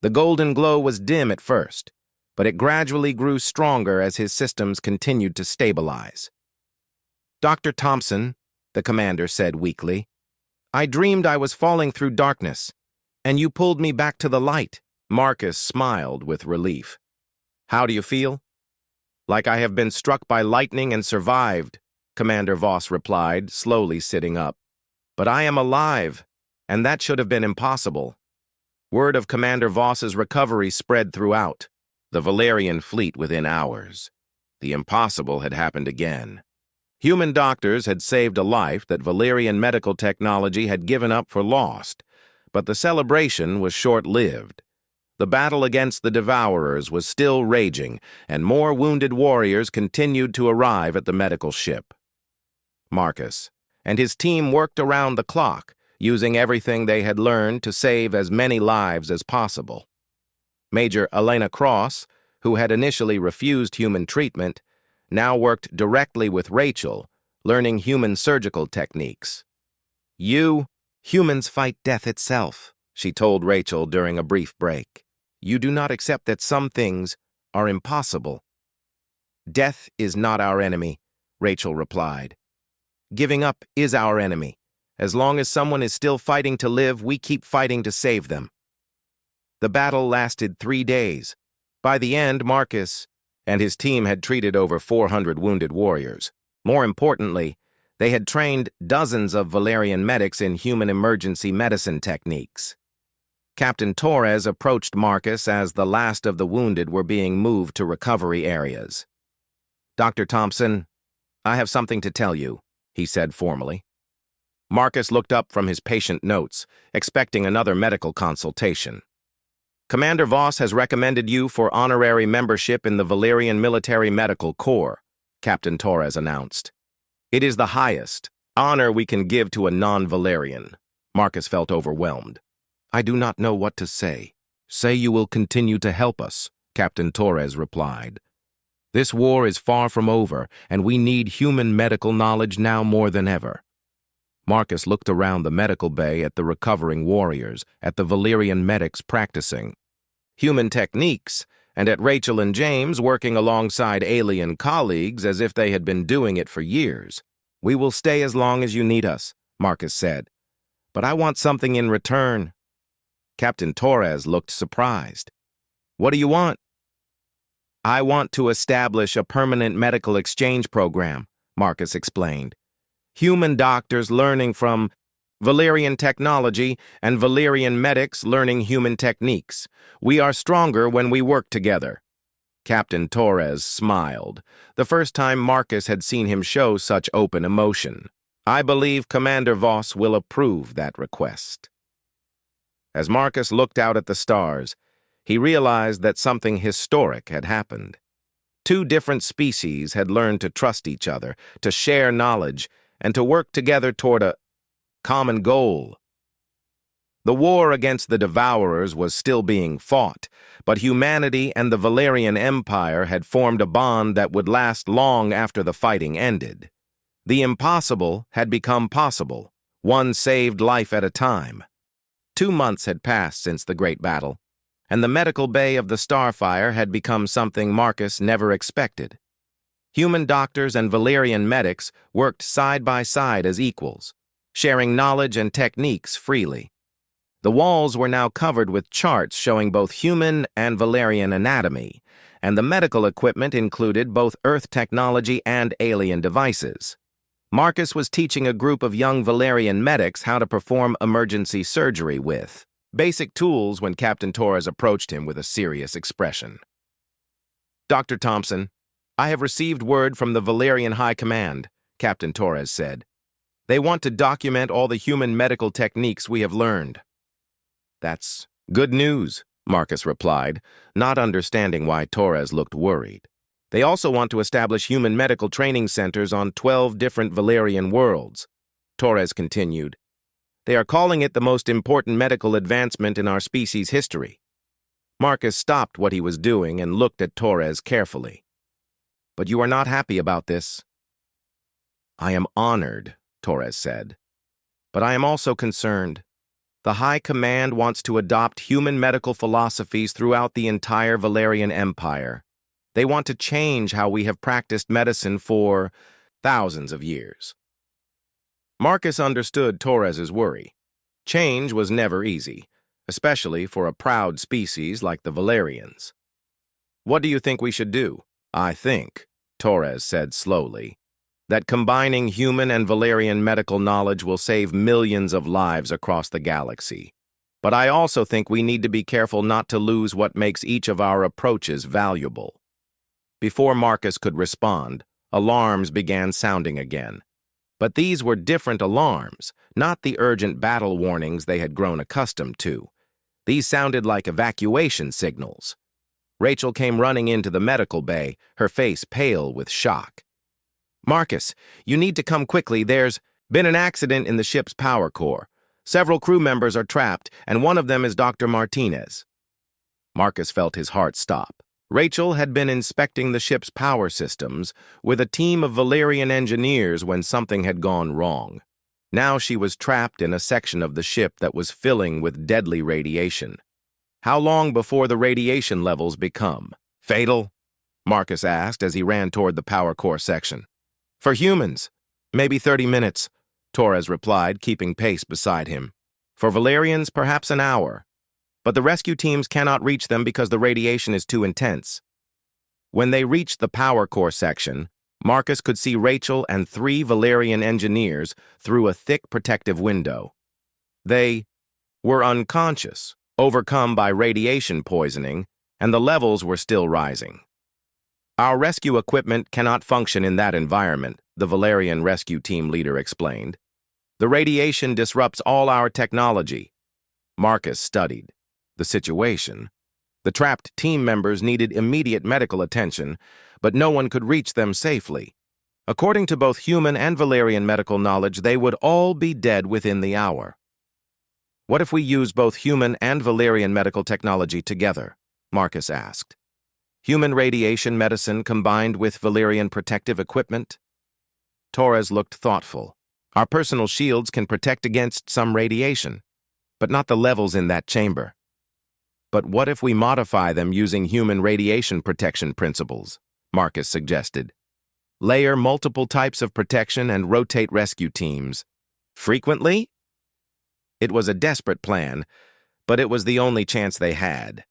The golden glow was dim at first, but it gradually grew stronger as his systems continued to stabilize. "Dr. Thompson," the commander said weakly, "I dreamed I was falling through darkness, and you pulled me back to the light." Marcus smiled with relief. "How do you feel?" "Like I have been struck by lightning and survived," Commander Voss replied, slowly sitting up. "But I am alive, and that should have been impossible." Word of Commander Voss's recovery spread throughout the Valyrian fleet within hours. The impossible had happened again. Human doctors had saved a life that Valyrian medical technology had given up for lost, but the celebration was short-lived. The battle against the Devourers was still raging, and more wounded warriors continued to arrive at the medical ship. Marcus and his team worked around the clock, using everything they had learned to save as many lives as possible. Major Elena Cross, who had initially refused human treatment, now worked directly with Rachel, learning human surgical techniques. Humans fight death itself," she told Rachel during a brief break. "You do not accept that some things are impossible." "Death is not our enemy," Rachel replied. "Giving up is our enemy. As long as someone is still fighting to live, we keep fighting to save them." The battle lasted 3 days. By the end, Marcus and his team had treated over 400 wounded warriors. More importantly, they had trained dozens of Valyrian medics in human emergency medicine techniques. Captain Torres approached Marcus as the last of the wounded were being moved to recovery areas. "Dr. Thompson, I have something to tell you," he said formally. Marcus looked up from his patient notes, expecting another medical consultation. "Commander Voss has recommended you for honorary membership in the Valyrian Military Medical Corps," Captain Torres announced. "It is the highest honor we can give to a non-Valyrian." Marcus felt overwhelmed. "I do not know what to say." "Say you will continue to help us," Captain Torres replied. "This war is far from over, and we need human medical knowledge now more than ever." Marcus looked around the medical bay at the recovering warriors, at the Valyrian medics practicing human techniques, and at Rachel and James working alongside alien colleagues as if they had been doing it for years. "We will stay as long as you need us," Marcus said. "But I want something in return." Captain Torres looked surprised. "What do you want?" "I want to establish a permanent medical exchange program," Marcus explained. "Human doctors learning from Valyrian technology and Valyrian medics learning human techniques. We are stronger when we work together." Captain Torres smiled, the first time Marcus had seen him show such open emotion. "I believe Commander Voss will approve that request." As Marcus looked out at the stars, he realized that something historic had happened. 2 different species had learned to trust each other, to share knowledge, and to work together toward a common goal. The war against the Devourers was still being fought, but humanity and the Valyrian Empire had formed a bond that would last long after the fighting ended. The impossible had become possible, one saved life at a time. 2 months had passed since the great battle, and the medical bay of the Starfire had become something Marcus never expected. Human doctors and Valyrian medics worked side by side as equals, sharing knowledge and techniques freely. The walls were now covered with charts showing both human and Valyrian anatomy, and the medical equipment included both Earth technology and alien devices. Marcus was teaching a group of young Valyrian medics how to perform emergency surgery with basic tools when Captain Torres approached him with a serious expression. "Dr. Thompson, I have received word from the Valerian High Command," Captain Torres said. "They want to document all the human medical techniques we have learned." "That's good news," Marcus replied, not understanding why Torres looked worried. "They also want to establish human medical training centers on 12 different Valerian worlds," Torres continued. "They are calling it the most important medical advancement in our species' history." Marcus stopped what he was doing and looked at Torres carefully. "But you are not happy about this." "I am honored," Torres said. "But I am also concerned. The High Command wants to adopt human medical philosophies throughout the entire Valerian Empire. They want to change how we have practiced medicine for thousands of years." Marcus understood Torres's worry. Change was never easy, especially for a proud species like the Valerians. "What do you think we should do?" "I think," Torres said slowly, "that combining human and Valerian medical knowledge will save millions of lives across the galaxy. But I also think we need to be careful not to lose what makes each of our approaches valuable." Before Marcus could respond, alarms began sounding again. But these were different alarms, not the urgent battle warnings they had grown accustomed to. These sounded like evacuation signals. Rachel came running into the medical bay, her face pale with shock. "Marcus, you need to come quickly. There's been an accident in the ship's power core. Several crew members are trapped, and one of them is Dr. Martinez." Marcus felt his heart stop. Rachel had been inspecting the ship's power systems with a team of Valerian engineers when something had gone wrong. Now she was trapped in a section of the ship that was filling with deadly radiation. "How long before the radiation levels become fatal?" Marcus asked as he ran toward the power core section. "For humans, maybe 30 minutes, Torres replied, keeping pace beside him. "For Valerians, perhaps an hour. But the rescue teams cannot reach them because the radiation is too intense." When they reached the power core section, Marcus could see Rachel and 3 Valerian engineers through a thick protective window. They were unconscious, overcome by radiation poisoning, and the levels were still rising. "Our rescue equipment cannot function in that environment," the Valerian rescue team leader explained. "The radiation disrupts all our technology." Marcus studied the situation. The trapped team members needed immediate medical attention, but no one could reach them safely. According to both human and Valerian medical knowledge, they would all be dead within the hour. "What if we use both human and Valerian medical technology together?" Marcus asked. "Human radiation medicine combined with Valerian protective equipment?" Torres looked thoughtful. "Our personal shields can protect against some radiation, but not the levels in that chamber." "But what if we modify them using human radiation protection principles?" Marcus suggested. "Layer multiple types of protection and rotate rescue teams frequently?" It was a desperate plan, but it was the only chance they had.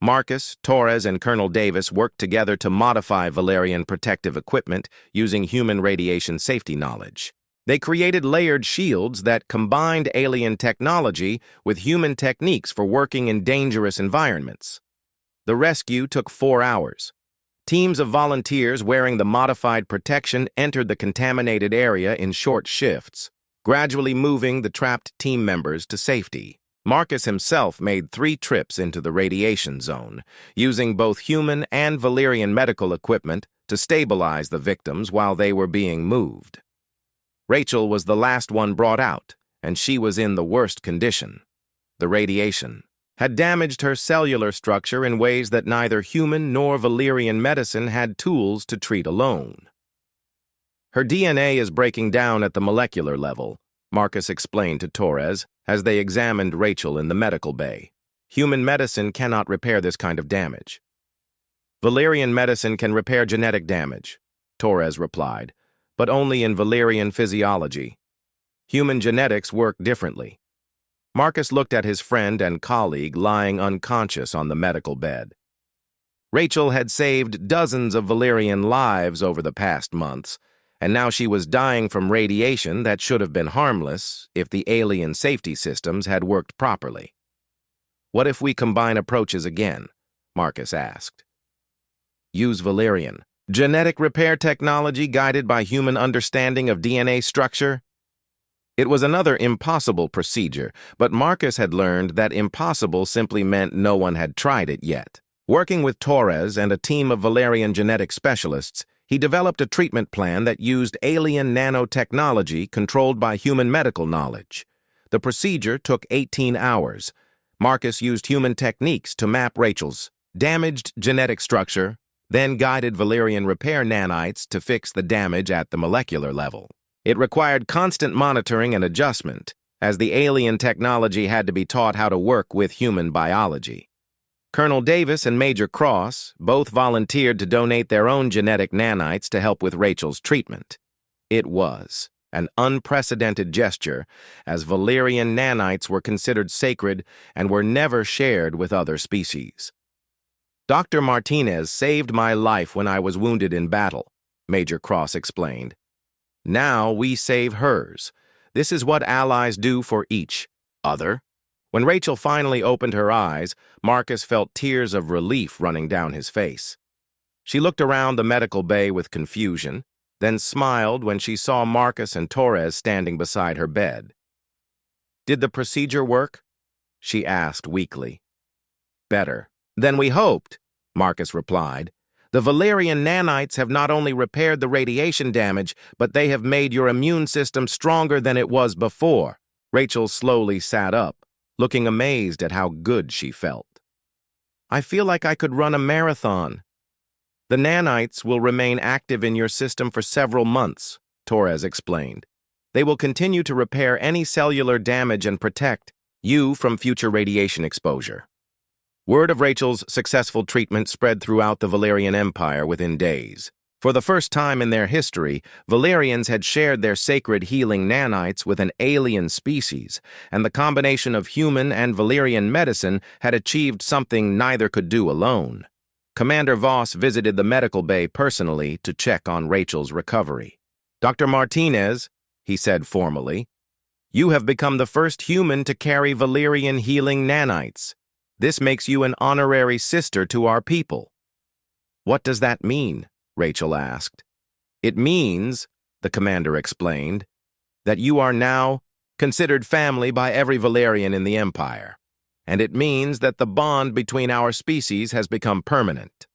Marcus, Torres, and Colonel Davis worked together to modify Valerian protective equipment using human radiation safety knowledge. They created layered shields that combined alien technology with human techniques for working in dangerous environments. The rescue took 4 hours. Teams of volunteers wearing the modified protection entered the contaminated area in short shifts, gradually moving the trapped team members to safety. Marcus himself made 3 trips into the radiation zone, using both human and Valerian medical equipment to stabilize the victims while they were being moved. Rachel was the last one brought out, and she was in the worst condition. The radiation had damaged her cellular structure in ways that neither human nor Valerian medicine had tools to treat alone. "Her DNA is breaking down at the molecular level," Marcus explained to Torres as they examined Rachel in the medical bay. "Human medicine cannot repair this kind of damage." "Valerian medicine can repair genetic damage," Torres replied, "but only in Valerian physiology. Human genetics work differently." Marcus looked at his friend and colleague lying unconscious on the medical bed. Rachel had saved dozens of Valerian lives over the past months, and now she was dying from radiation that should have been harmless if the alien safety systems had worked properly. What if we combine approaches again? Marcus asked. Use Valerian. Genetic repair technology guided by human understanding of DNA structure? It was another impossible procedure, but Marcus had learned that impossible simply meant no one had tried it yet. Working with Torres and a team of Valerian genetic specialists, he developed a treatment plan that used alien nanotechnology controlled by human medical knowledge. The procedure took 18 hours. Marcus used human techniques to map Rachel's damaged genetic structure, then guided Valerian repair nanites to fix the damage at the molecular level. It required constant monitoring and adjustment, as the alien technology had to be taught how to work with human biology. Colonel Davis and Major Cross both volunteered to donate their own genetic nanites to help with Rachel's treatment. It was an unprecedented gesture, as Valerian nanites were considered sacred and were never shared with other species. Dr. Martinez saved my life when I was wounded in battle, Major Cross explained. Now we save hers. This is what allies do for each other. When Rachel finally opened her eyes, Marcus felt tears of relief running down his face. She looked around the medical bay with confusion, then smiled when she saw Marcus and Torres standing beside her bed. Did the procedure work? She asked weakly. Better than we hoped, Marcus replied. The Valerian nanites have not only repaired the radiation damage, but they have made your immune system stronger than it was before. Rachel slowly sat up, looking amazed at how good she felt. I feel like I could run a marathon. The nanites will remain active in your system for several months, Torres explained. They will continue to repair any cellular damage and protect you from future radiation exposure. Word of Rachel's successful treatment spread throughout the Valerian Empire within days. For the first time in their history, Valerians had shared their sacred healing nanites with an alien species, and the combination of human and Valerian medicine had achieved something neither could do alone. Commander Voss visited the medical bay personally to check on Rachel's recovery. Dr. Martinez, he said formally, you have become the first human to carry Valerian healing nanites. This makes you an honorary sister to our people. What does that mean? Rachel asked. It means, the commander explained, that you are now considered family by every Valerian in the Empire, and it means that the bond between our species has become permanent.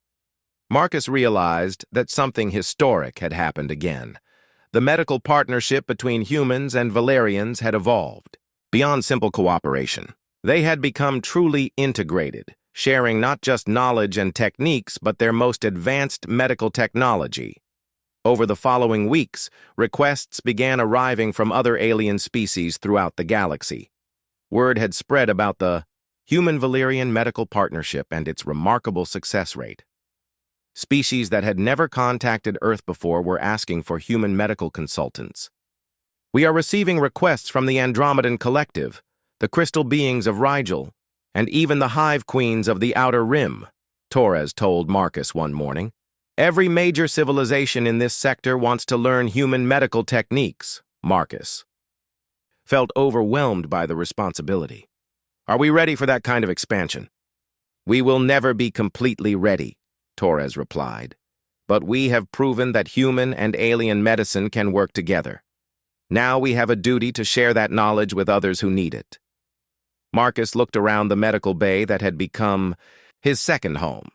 Marcus realized that something historic had happened again. The medical partnership between humans and Valerians had evolved, beyond simple cooperation. They had become truly integrated, sharing not just knowledge and techniques, but their most advanced medical technology. Over the following weeks, requests began arriving from other alien species throughout the galaxy. Word had spread about the Human-Valerian Medical Partnership and its remarkable success rate. Species that had never contacted Earth before were asking for human medical consultants. We are receiving requests from the Andromedan Collective, the crystal beings of Rigel, and even the hive queens of the Outer Rim, Torres told Marcus one morning. Every major civilization in this sector wants to learn human medical techniques, Marcus felt overwhelmed by the responsibility. Are we ready for that kind of expansion? We will never be completely ready, Torres replied, but we have proven that human and alien medicine can work together. Now we have a duty to share that knowledge with others who need it. Marcus looked around the medical bay that had become his second home.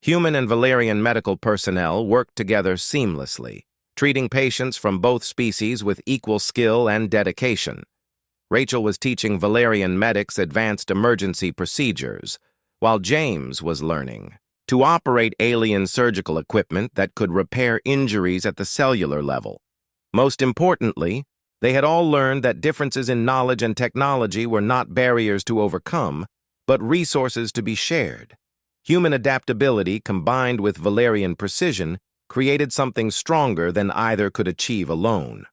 Human and Valerian medical personnel worked together seamlessly, treating patients from both species with equal skill and dedication. Rachel was teaching Valerian medics advanced emergency procedures, while James was learning to operate alien surgical equipment that could repair injuries at the cellular level. Most importantly, they had all learned that differences in knowledge and technology were not barriers to overcome, but resources to be shared. Human adaptability combined with Valerian precision created something stronger than either could achieve alone.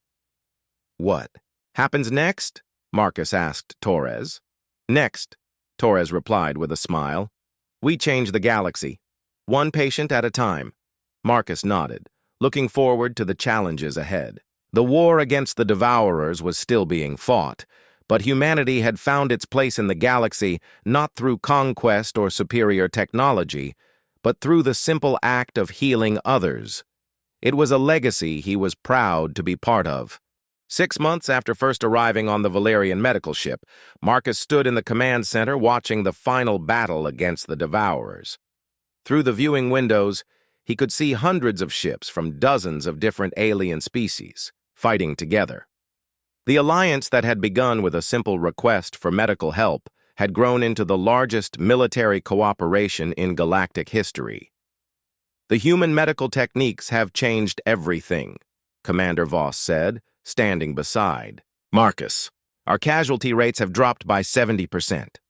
What happens next? Marcus asked Torres. Next, Torres replied with a smile. We change the galaxy, one patient at a time. Marcus nodded, looking forward to the challenges ahead. The war against the Devourers was still being fought, but humanity had found its place in the galaxy not through conquest or superior technology, but through the simple act of healing others. It was a legacy he was proud to be part of. 6 months after first arriving on the Valerian medical ship, Marcus stood in the command center watching the final battle against the Devourers. Through the viewing windows, he could see hundreds of ships from dozens of different alien species, fighting together. The alliance that had begun with a simple request for medical help had grown into the largest military cooperation in galactic history. "The human medical techniques have changed everything," Commander Voss said, standing beside Marcus. "Our casualty rates have dropped by 70%.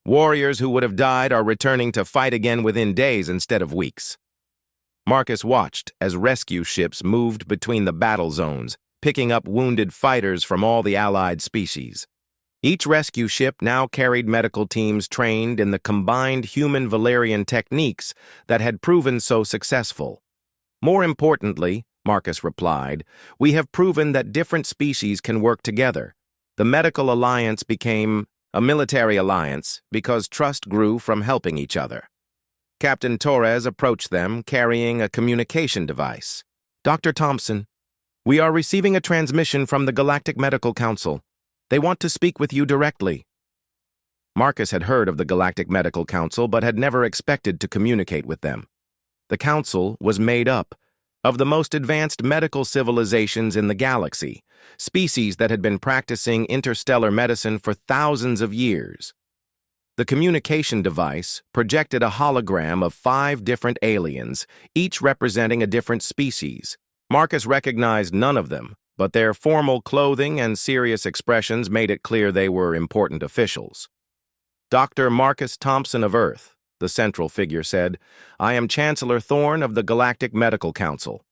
Warriors who would have died are returning to fight again within days instead of weeks." Marcus watched as rescue ships moved between the battle zones, picking up wounded fighters from all the allied species. Each rescue ship now carried medical teams trained in the combined human-Valerian techniques that had proven so successful. "More importantly," Marcus replied, "we have proven that different species can work together. The medical alliance became a military alliance because trust grew from helping each other." Captain Torres approached them, carrying a communication device. "Dr. Thompson, we are receiving a transmission from the Galactic Medical Council. They want to speak with you directly." Marcus had heard of the Galactic Medical Council but had never expected to communicate with them. The council was made up of the most advanced medical civilizations in the galaxy, species that had been practicing interstellar medicine for thousands of years. The communication device projected a hologram of 5 different aliens, each representing a different species. Marcus recognized none of them, but their formal clothing and serious expressions made it clear they were important officials. "Dr. Marcus Thompson of Earth," the central figure said, "I am Chancellor Thorne of the Galactic Medical Council.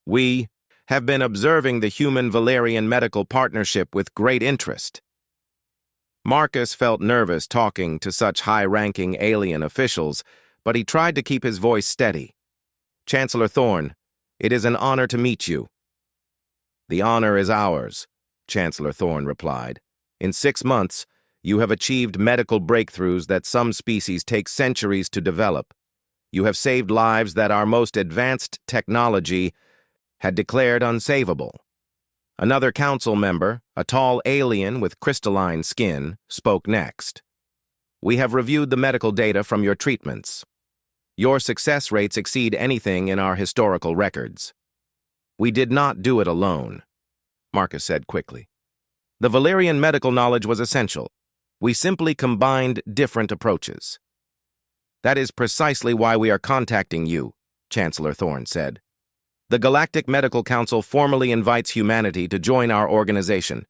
We have been observing the human-Valerian medical partnership with great interest." Marcus felt nervous talking to such high-ranking alien officials, but he tried to keep his voice steady. "Chancellor Thorne, it is an honor to meet you." "The honor is ours," Chancellor Thorne replied. "In 6 months, you have achieved medical breakthroughs that some species take centuries to develop. You have saved lives that our most advanced technology had declared unsavable." Another council member, a tall alien with crystalline skin, spoke next. "We have reviewed the medical data from your treatments. Your success rates exceed anything in our historical records." "We did not do it alone," Marcus said quickly. "The Valerian medical knowledge was essential. We simply combined different approaches." "That is precisely why we are contacting you," Chancellor Thorne said. "The Galactic Medical Council formally invites humanity to join our organization.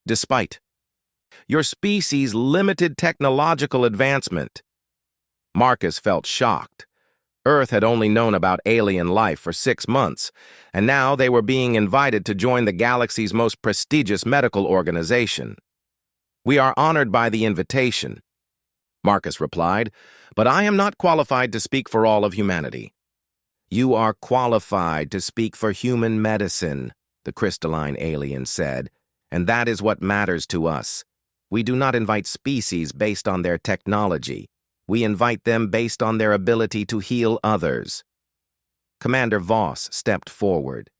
Despite your species' limited technological advancement." Marcus felt shocked. Earth had only known about alien life for 6 months, and now they were being invited to join the galaxy's most prestigious medical organization. "We are honored by the invitation," Marcus replied, "but I am not qualified to speak for all of humanity." "You are qualified to speak for human medicine," the crystalline alien said, "and that is what matters to us. We do not invite species based on their technology. We invite them based on their ability to heal others." Commander Voss stepped forward.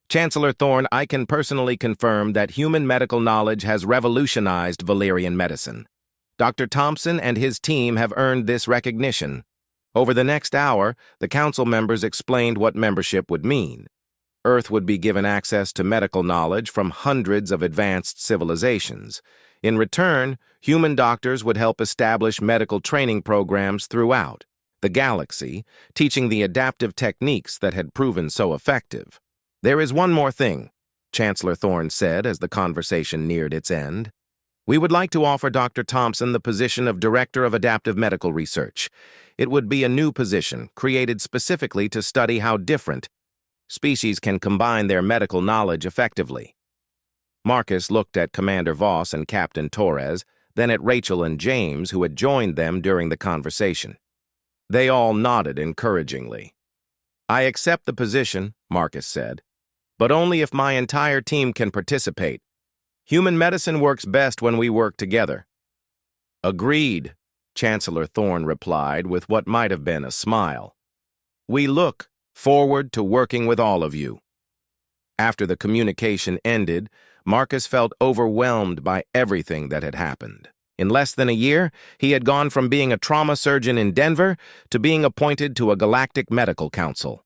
"Chancellor Thorne, I can personally confirm that human medical knowledge has revolutionized Valerian medicine. Dr. Thompson and his team have earned this recognition." Over the next hour, the council members explained what membership would mean. Earth would be given access to medical knowledge from hundreds of advanced civilizations. In return, human doctors would help establish medical training programs throughout the galaxy, teaching the adaptive techniques that had proven so effective. "There is one more thing," Chancellor Thorne said as the conversation neared its end. "We would like to offer Dr. Thompson the position of Director of Adaptive Medical Research. It would be a new position, created specifically to study how different species can combine their medical knowledge effectively." Marcus looked at Commander Voss and Captain Torres, then at Rachel and James, who had joined them during the conversation. They all nodded encouragingly. "I accept the position," Marcus said, "but only if my entire team can participate. Human medicine works best when we work together. Agreed, Chancellor Thorne replied with what might have been a smile. We look forward to working with all of you. After the communication ended, Marcus felt overwhelmed by everything that had happened. In less than a year, he had gone from being a trauma surgeon in Denver to being appointed to a galactic medical council.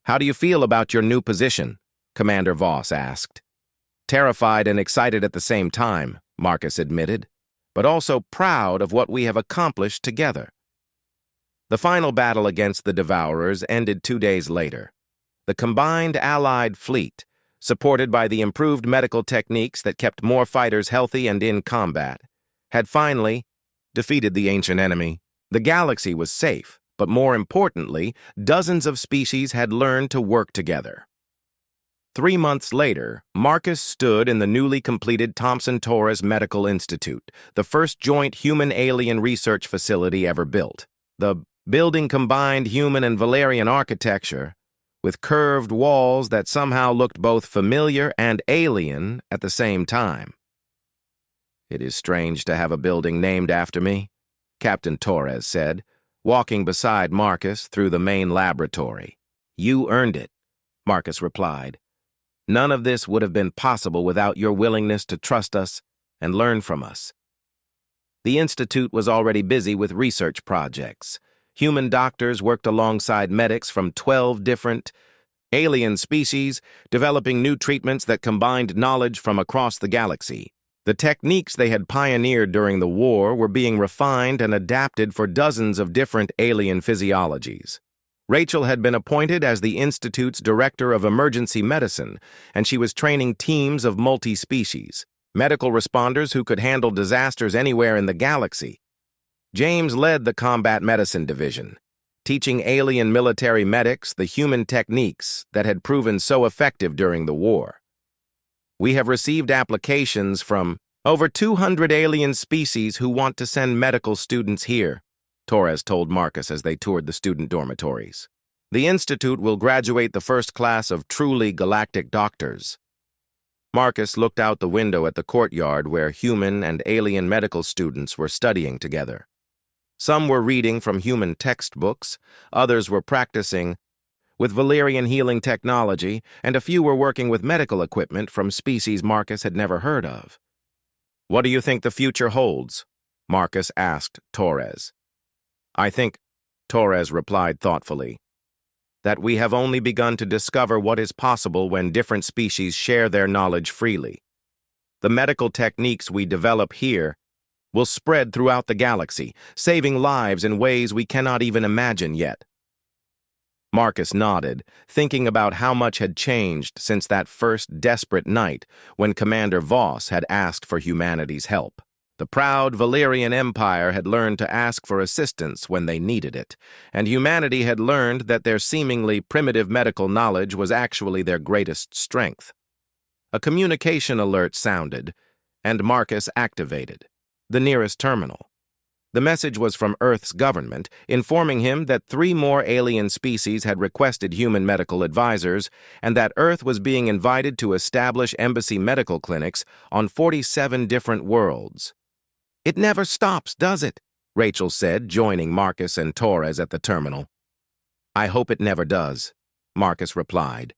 How do you feel about your new position? Commander Voss asked. Terrified and excited at the same time, Marcus admitted, but also proud of what we have accomplished together. The final battle against the Devourers ended 2 days later. The combined Allied fleet, supported by the improved medical techniques that kept more fighters healthy and in combat, had finally defeated the ancient enemy. The galaxy was safe, but more importantly, dozens of species had learned to work together. 3 months later, Marcus stood in the newly completed Thomson-Torres Medical Institute, the first joint human-alien research facility ever built. The building combined human and Valerian architecture, with curved walls that somehow looked both familiar and alien at the same time. It is strange to have a building named after me, Captain Torres said, walking beside Marcus through the main laboratory. You earned it, Marcus replied. None of this would have been possible without your willingness to trust us and learn from us. The Institute was already busy with research projects. Human doctors worked alongside medics from 12 different alien species, developing new treatments that combined knowledge from across the galaxy. The techniques they had pioneered during the war were being refined and adapted for dozens of different alien physiologies. Rachel had been appointed as the Institute's Director of Emergency Medicine, and she was training teams of multi-species, medical responders who could handle disasters anywhere in the galaxy. James led the Combat Medicine Division, teaching alien military medics the human techniques that had proven so effective during the war. We have received applications from over 200 alien species who want to send medical students here, Torres told Marcus as they toured the student dormitories. The Institute will graduate the first class of truly galactic doctors. Marcus looked out the window at the courtyard where human and alien medical students were studying together. Some were reading from human textbooks, others were practicing with Valerian healing technology, and a few were working with medical equipment from species Marcus had never heard of. What do you think the future holds? Marcus asked Torres. I think, Torres replied thoughtfully, that we have only begun to discover what is possible when different species share their knowledge freely. The medical techniques we develop here will spread throughout the galaxy, saving lives in ways we cannot even imagine yet. Marcus nodded, thinking about how much had changed since that first desperate night when Commander Voss had asked for humanity's help. The proud Valerian Empire had learned to ask for assistance when they needed it, and humanity had learned that their seemingly primitive medical knowledge was actually their greatest strength. A communication alert sounded, and Marcus activated the nearest terminal. The message was from Earth's government, informing him that 3 more alien species had requested human medical advisors and that Earth was being invited to establish embassy medical clinics on 47 different worlds. It never stops, does it? Rachel said, joining Marcus and Torres at the terminal. I hope it never does, Marcus replied.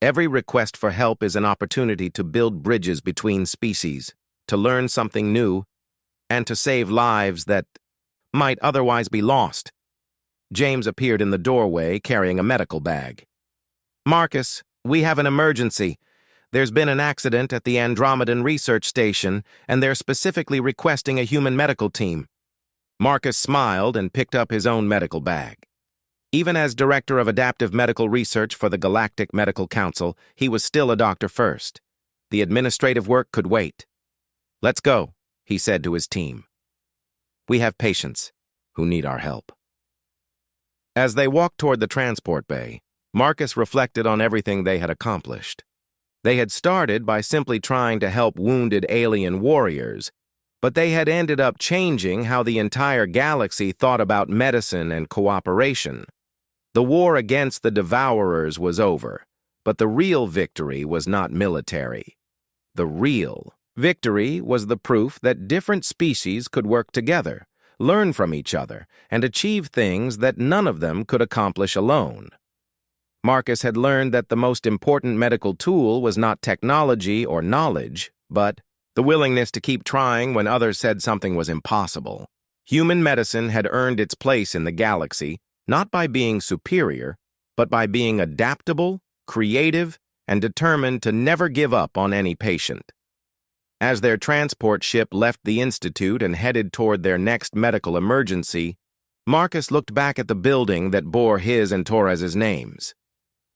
Every request for help is an opportunity to build bridges between species, to learn something new, and to save lives that might otherwise be lost. James appeared in the doorway carrying a medical bag. Marcus, we have an emergency. There's been an accident at the Andromedan Research Station, and they're specifically requesting a human medical team. Marcus smiled and picked up his own medical bag. Even as Director of Adaptive Medical Research for the Galactic Medical Council, he was still a doctor first. The administrative work could wait. Let's go, he said to his team. We have patients who need our help. As they walked toward the transport bay, Marcus reflected on everything they had accomplished. They had started by simply trying to help wounded alien warriors, but they had ended up changing how the entire galaxy thought about medicine and cooperation. The war against the Devourers was over, but the real victory was not military. the real. Victory was the proof that different species could work together, learn from each other, and achieve things that none of them could accomplish alone. Marcus had learned that the most important medical tool was not technology or knowledge, but the willingness to keep trying when others said something was impossible. Human medicine had earned its place in the galaxy, not by being superior, but by being adaptable, creative, and determined to never give up on any patient. As their transport ship left the Institute and headed toward their next medical emergency, Marcus looked back at the building that bore his and Torres's names.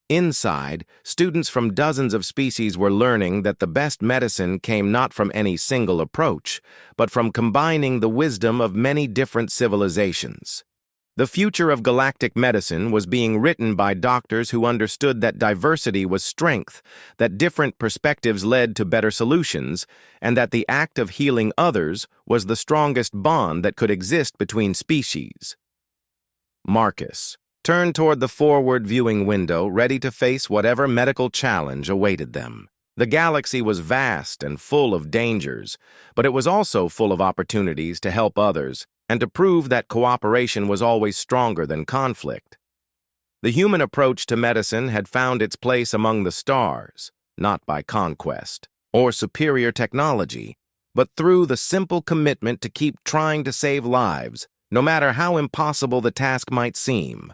Inside, students from dozens of species were learning that the best medicine came not from any single approach, but from combining the wisdom of many different civilizations. The future of galactic medicine was being written by doctors who understood that diversity was strength, that different perspectives led to better solutions, and that the act of healing others was the strongest bond that could exist between species. Marcus turned toward the forward-viewing window, ready to face whatever medical challenge awaited them. The galaxy was vast and full of dangers, but it was also full of opportunities to help others and to prove that cooperation was always stronger than conflict. The human approach to medicine had found its place among the stars, not by conquest or superior technology, but through the simple commitment to keep trying to save lives, no matter how impossible the task might seem.